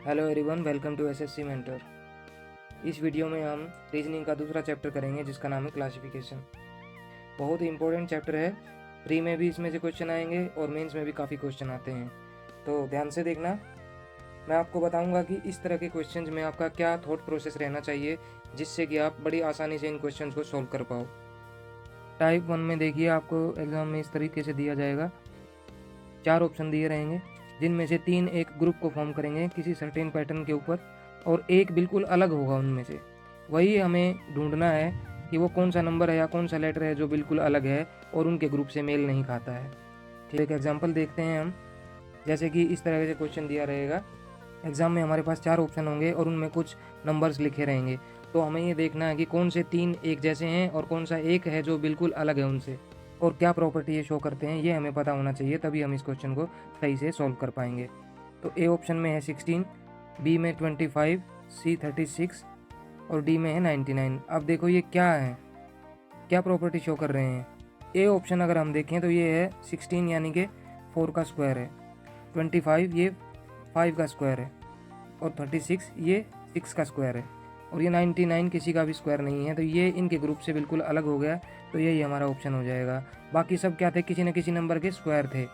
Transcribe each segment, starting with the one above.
Hello everyone, welcome to SSC mentor. इस video में हम रीजनिंग का दूसरा चैप्टर करेंगे जिसका नाम है क्लासिफिकेशन। बहुत ही इंपॉर्टेंट चैप्टर है। प्री में भी इसमें से क्वेश्चन आएंगे और मेंस में भी काफ़ी क्वेश्चन आते हैं, तो ध्यान से देखना। मैं आपको बताऊंगा कि इस तरह के क्वेश्चंस में आपका क्या थॉट प्रोसेस रहना चाहिए जिससे कि आप बड़ी आसानी से इन क्वेश्चंस को सॉल्व कर पाओ। टाइप 1 में देखिए, आपको एग्जाम में इस तरीके से दिया जाएगा। 4 ऑप्शन दिए रहेंगे जिनमें से 3 एक ग्रुप को फॉर्म करेंगे किसी सर्टेन पैटर्न के ऊपर और एक बिल्कुल अलग होगा उनमें से। वही हमें ढूंढना है कि वो कौन सा नंबर है या कौन सा लेटर है जो बिल्कुल अलग है और उनके ग्रुप से मेल नहीं खाता है। ठीक है, एक एग्जाम्पल देखते हैं हम। जैसे कि इस तरह से क्वेश्चन दिया रहेगा। एग्ज़ाम में हमारे पास 4 ऑप्शन होंगे और उनमें कुछ नंबर्स लिखे रहेंगे, तो हमें ये देखना है कि कौन से 3 एक जैसे हैं और कौन सा एक है जो बिल्कुल अलग है उनसे, और क्या प्रॉपर्टी ये शो करते हैं ये हमें पता होना चाहिए, तभी हम इस क्वेश्चन को सही से सॉल्व कर पाएंगे। तो ए ऑप्शन में है 16, बी में 25, सी 36 और डी में है 99। अब देखो ये क्या है, क्या प्रॉपर्टी शो कर रहे हैं। ए ऑप्शन अगर हम देखें तो ये है 16 यानी कि 4 का स्क्वायर है, 25 ये 5 का स्क्वायर है और 36 ये 6 का स्क्वायर है और ये 99 किसी का भी स्क्वायर नहीं है, तो ये इनके ग्रुप से बिल्कुल अलग हो गया। तो यही हमारा ऑप्शन हो जाएगा। बाकी सब क्या थे, किसी न किसी नंबर के स्क्वायर थे।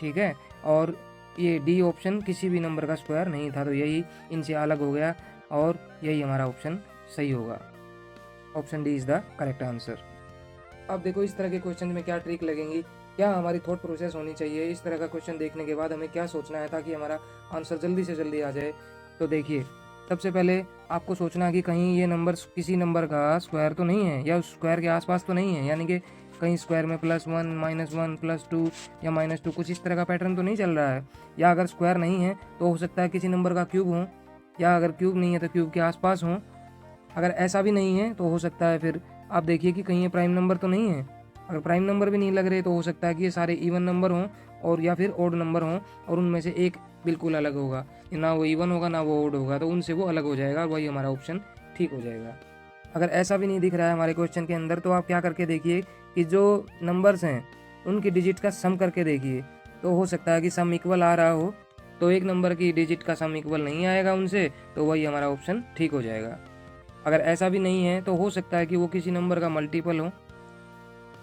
ठीक है, और ये डी ऑप्शन किसी भी नंबर का स्क्वायर नहीं था, तो यही इनसे अलग हो गया और यही हमारा ऑप्शन सही होगा। Option D is the correct answer. अब देखो इस तरह के क्वेश्चन में क्या ट्रिक लगेंगी, क्या हमारी थॉट प्रोसेस होनी चाहिए। इस तरह का क्वेश्चन देखने के बाद हमें क्या सोचना है ताकि हमारा आंसर जल्दी से जल्दी आ जाए। तो देखिए, सबसे पहले आपको सोचना है कि कहीं ये नंबर किसी नंबर का स्क्वायर तो नहीं है या उस स्क्वायर के आसपास तो नहीं है, यानी कि कहीं स्क्वायर में +1 -1 +2 या -2 कुछ इस तरह का पैटर्न तो नहीं चल रहा है। या अगर स्क्वायर नहीं है तो हो सकता है किसी नंबर का क्यूब हो, या अगर क्यूब नहीं है तो क्यूब के आसपास हो। अगर ऐसा भी नहीं है तो हो सकता है फिर आप देखिए कि कहीं ये प्राइम नंबर तो नहीं है। अगर प्राइम नंबर भी नहीं लग रहे तो हो सकता है कि ये सारे इवन नंबर हों और या फिर ओड नंबर हों और उनमें से एक बिल्कुल अलग होगा, ना वो इवन होगा ना वो ओड होगा, तो उनसे वो अलग हो जाएगा और वही हमारा ऑप्शन ठीक हो जाएगा। अगर ऐसा भी नहीं दिख रहा है हमारे क्वेश्चन के अंदर तो आप क्या करके देखिए कि जो नंबर्स हैं उनकी डिजिट का सम करके देखिए, तो हो सकता है कि सम इक्वल आ रहा हो, तो एक नंबर की डिजिट का सम इक्वल नहीं आएगा उनसे, तो वही हमारा ऑप्शन ठीक हो जाएगा। अगर ऐसा भी नहीं है तो हो सकता है कि वो किसी नंबर का मल्टीपल हो।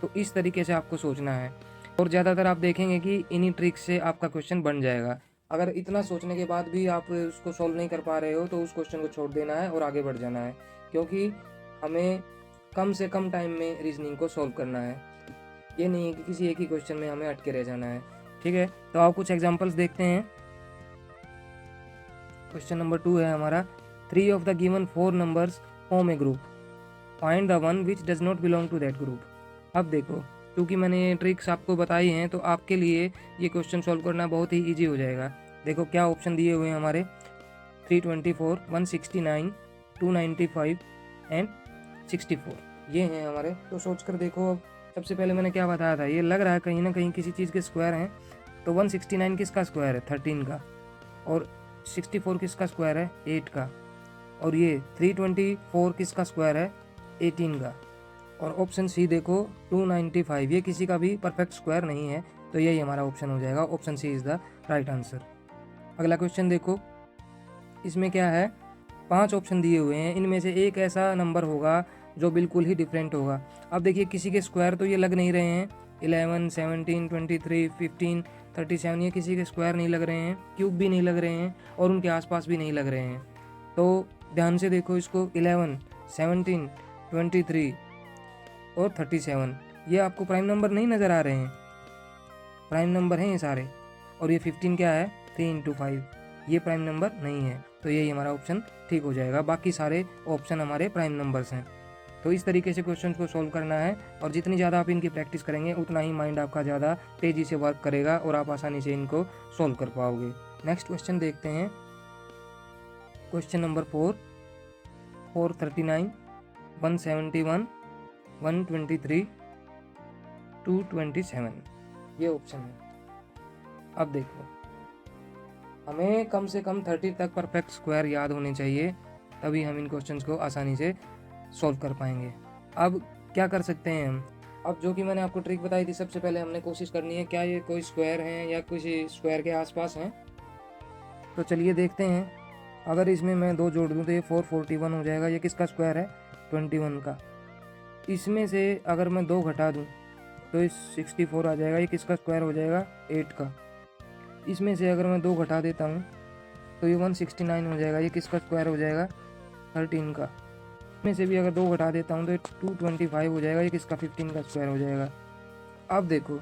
तो इस तरीके से आपको सोचना है और ज़्यादातर आप देखेंगे कि इन्हीं ट्रिक से आपका क्वेश्चन बन जाएगा। अगर इतना सोचने के बाद भी आप उसको सॉल्व नहीं कर पा रहे हो तो उस क्वेश्चन को छोड़ देना है और आगे बढ़ जाना है, क्योंकि हमें कम से कम टाइम में रीजनिंग को सॉल्व करना है। ये नहीं है कि किसी एक ही क्वेश्चन में हमें अटके रह जाना है। ठीक है, तो आप कुछ एग्जाम्पल्स देखते हैं। क्वेश्चन नंबर 2 है हमारा, 3 of the given 4 numbers form a group, find the one which does not belong to that group. अब देखो, क्योंकि मैंने ये ट्रिक्स आपको बताई हैं तो आपके लिए ये क्वेश्चन सॉल्व करना बहुत ही ईजी हो जाएगा। देखो क्या ऑप्शन दिए हुए हैं हमारे, 324, 169, 295 एंड 64 ये हैं हमारे। तो सोच कर देखो, अब सबसे पहले मैंने क्या बताया था, ये लग रहा है कहीं ना कहीं किसी चीज़ के स्क्वायर हैं। तो 169 किसका स्क्वायर है, 13 का, और 64 किसका स्क्वायर है, 8 का, और ये 324 किसका स्क्वायर है, 18 का, और ऑप्शन सी देखो 295 ये किसी का भी परफेक्ट स्क्वायर नहीं है, तो यही हमारा ऑप्शन हो जाएगा। Option C is the right answer. अगला क्वेश्चन देखो, इसमें क्या है, 5 ऑप्शन दिए हुए हैं, इनमें से एक ऐसा नंबर होगा जो बिल्कुल ही डिफरेंट होगा। अब देखिए किसी के स्क्वायर तो ये लग नहीं रहे हैं, 11, 17, 23, 15, 37 ये किसी के स्क्वायर नहीं लग रहे हैं, क्यूब भी नहीं लग रहे हैं और उनके आसपास भी नहीं लग रहे हैं। तो ध्यान से देखो इसको, 11, 17, 23 और 37 ये आपको प्राइम नंबर नहीं नज़र आ रहे हैं, प्राइम नंबर हैं ये सारे। और ये 15 क्या है, 3 × 5 ये प्राइम नंबर नहीं है, तो यही हमारा ऑप्शन ठीक हो जाएगा। बाकी सारे ऑप्शन हमारे प्राइम नंबर्स हैं। तो इस तरीके से क्वेश्चन को सॉल्व करना है और जितनी ज़्यादा आप इनकी प्रैक्टिस करेंगे उतना ही माइंड आपका ज़्यादा तेज़ी से वर्क करेगा और आप आसानी से इनको सॉल्व कर पाओगे। नेक्स्ट क्वेश्चन देखते हैं, क्वेश्चन नंबर 4, 439, 171, 123, 227 ये ऑप्शन है। अब देखो, हमें कम से कम 30 तक परफेक्ट स्क्वायर याद होने चाहिए, तभी हम इन क्वेश्चंस को आसानी से सॉल्व कर पाएंगे। अब क्या कर सकते हैं हम, अब जो कि मैंने आपको ट्रिक बताई थी, सबसे पहले हमने कोशिश करनी है क्या ये कोई स्क्वायर हैं या किसी स्क्वायर के आसपास हैं। तो चलिए देखते हैं। अगर इसमें मैं 2 जोड़ दूँ तो ये 441 हो जाएगा। ये किसका स्क्वायर है? 21 का। इसमें से अगर मैं 2 घटा दूँ तो ये 64 आ जाएगा। ये किसका स्क्वायर हो जाएगा? 8 का। इसमें से अगर मैं 2 घटा देता हूँ तो ये 169 हो जाएगा। ये किसका स्क्वायर हो जाएगा? 13 का। इसमें से भी अगर 2 घटा देता हूँ तो ये 225 हो जाएगा। ये किसका? 15 का स्क्वायर हो जाएगा। अब देखो,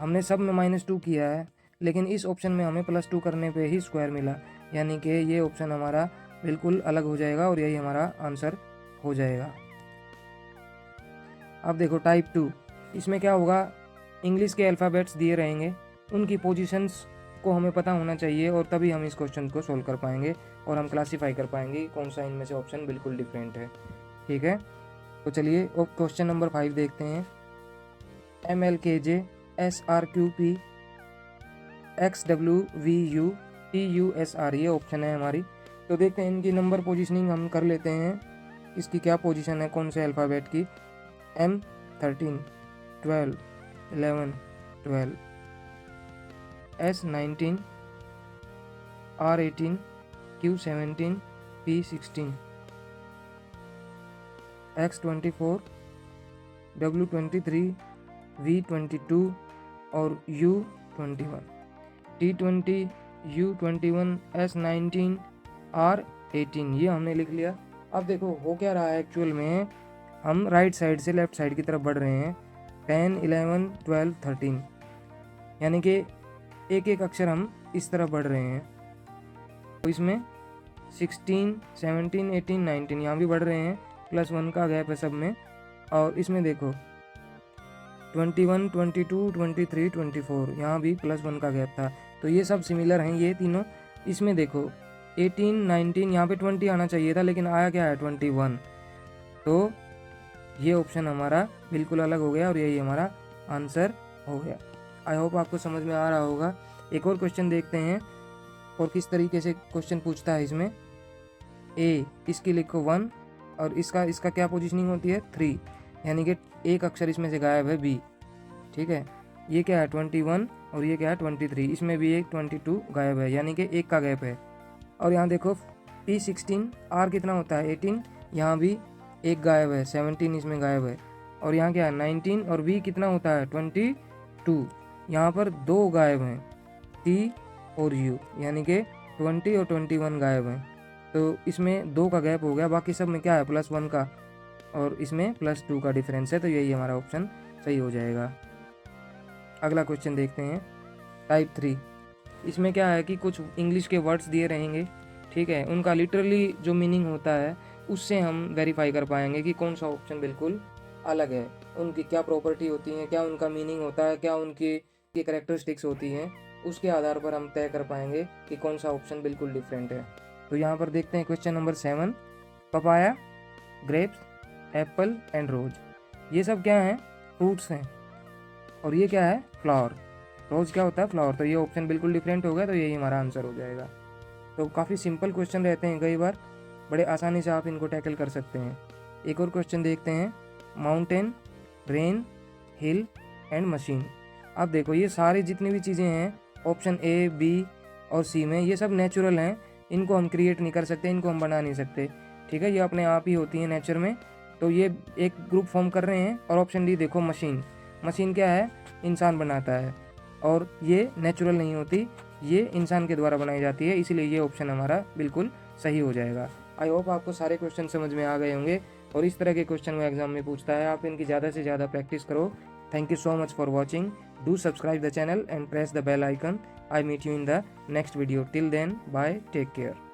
हमने सब में -2 किया है, लेकिन इस ऑप्शन में हमें +2 करने पे ही स्क्वायर मिला, यानी कि ये ऑप्शन हमारा बिल्कुल अलग हो जाएगा और यही हमारा आंसर हो जाएगा। अब देखो टाइप 2, इसमें क्या होगा? इंग्लिश के अल्फ़ाबेट्स दिए रहेंगे, उनकी पोजीशंस को हमें पता होना चाहिए और तभी हम इस क्वेश्चन को सोल्व कर पाएंगे और हम क्लासीफाई कर पाएंगे कि कौन सा इनमें से ऑप्शन बिल्कुल डिफरेंट है। ठीक है, तो चलिए क्वेश्चन नंबर 5 देखते हैं। MLKJ SRQP XWVU TUSR, ये ऑप्शन है हमारी। तो देखते हैं इनकी नंबर पोजीशनिंग हम कर लेते हैं, इसकी क्या पोजीशन है कौन से अल्फ़ाबेट की। M13 12 11 12, S19 R18 Q17 P16, X24 W23 V22 और U21, T20 U21 S19 R18, ये हमने लिख लिया। अब देखो हो क्या रहा है एक्चुअल में, हम राइट साइड से लेफ़्ट साइड की तरफ बढ़ रहे हैं। 10 11 12 13, यानी कि एक एक अक्षर हम इस तरफ बढ़ रहे हैं। तो इसमें 16 17 18 19 यहाँ भी बढ़ रहे हैं, +1 का गैप है सब में। और इसमें देखो 21 22 23 24, यहाँ भी +1 का गैप था। तो ये सब सिमिलर हैं ये तीनों। इसमें देखो 18 19, यहाँ पे 20 आना चाहिए था लेकिन आया क्या है? 21। तो ये ऑप्शन हमारा बिल्कुल अलग हो गया और यही हमारा आंसर हो गया। आई होप आपको समझ में आ रहा होगा। एक और क्वेश्चन देखते हैं और किस तरीके से क्वेश्चन पूछता है इसमें। ए, इसकी लिखो 1 और इसका क्या पोजीशनिंग होती है? 3, यानी कि एक अक्षर इसमें से गायब है, बी। ठीक है, ये क्या है? 21 और ये क्या है? 23, इसमें भी एक 22 गायब है, यानी कि एक का गैप है। और यहाँ देखो P16 R कितना होता है? 18, यहाँ भी एक गायब है, 17 इसमें गायब है। और यहाँ क्या है? 19 और V कितना होता है? 22, यहाँ पर 2 गायब हैं, T और U, यानी कि 20 और 21 गायब हैं। तो इसमें 2 का गैप हो गया, बाकी सब में क्या है? +1 का, और इसमें +2 का डिफरेंस है। तो यही हमारा ऑप्शन सही हो जाएगा। अगला क्वेश्चन देखते हैं, टाइप 3। इसमें क्या है कि कुछ इंग्लिश के वर्ड्स दिए रहेंगे, ठीक है, उनका लिटरली जो मीनिंग होता है उससे हम वेरीफाई कर पाएंगे कि कौन सा ऑप्शन बिल्कुल अलग है, उनकी क्या प्रॉपर्टी होती है, क्या उनका मीनिंग होता है, क्या उनकी कैरेक्टरिस्टिक्स होती हैं, उसके आधार पर हम तय कर पाएंगे कि कौन सा ऑप्शन बिल्कुल डिफरेंट है। तो यहाँ पर देखते हैं question number 7, papaya, grapes, apple and rose, ये सब क्या हैं? फ्रूट्स हैं। और ये क्या है? फ्लावर। रोज क्या होता है? फ्लावर। तो ये ऑप्शन बिल्कुल डिफरेंट हो गया, तो यही हमारा आंसर हो जाएगा। तो काफ़ी सिंपल क्वेश्चन रहते हैं, कई बार बड़े आसानी से आप इनको टैकल कर सकते हैं। एक और क्वेश्चन देखते हैं, mountain, rain, hill and machine. अब देखो ये सारी जितनी भी चीज़ें हैं ऑप्शन ए, बी और सी में, ये सब नेचुरल हैं, इनको हम क्रिएट नहीं कर सकते, इनको हम बना नहीं सकते। ठीक है, ये अपने आप ही होती हैं नेचर में। तो ये एक ग्रुप फॉर्म कर रहे हैं। और ऑप्शन डी देखो, मशीन। मशीन क्या है? इंसान बनाता है, और ये नेचुरल नहीं होती, ये इंसान के द्वारा बनाई जाती है, इसीलिए ये ऑप्शन हमारा बिल्कुल सही हो जाएगा। आई होप आपको सारे क्वेश्चन समझ में आ गए होंगे, और इस तरह के क्वेश्चन वो एग्जाम में पूछता है, आप इनकी ज़्यादा से ज़्यादा प्रैक्टिस करो। Thank you so much for watching. Do subscribe the channel and press the bell icon. I meet you in the next video. Till then, bye. Take care.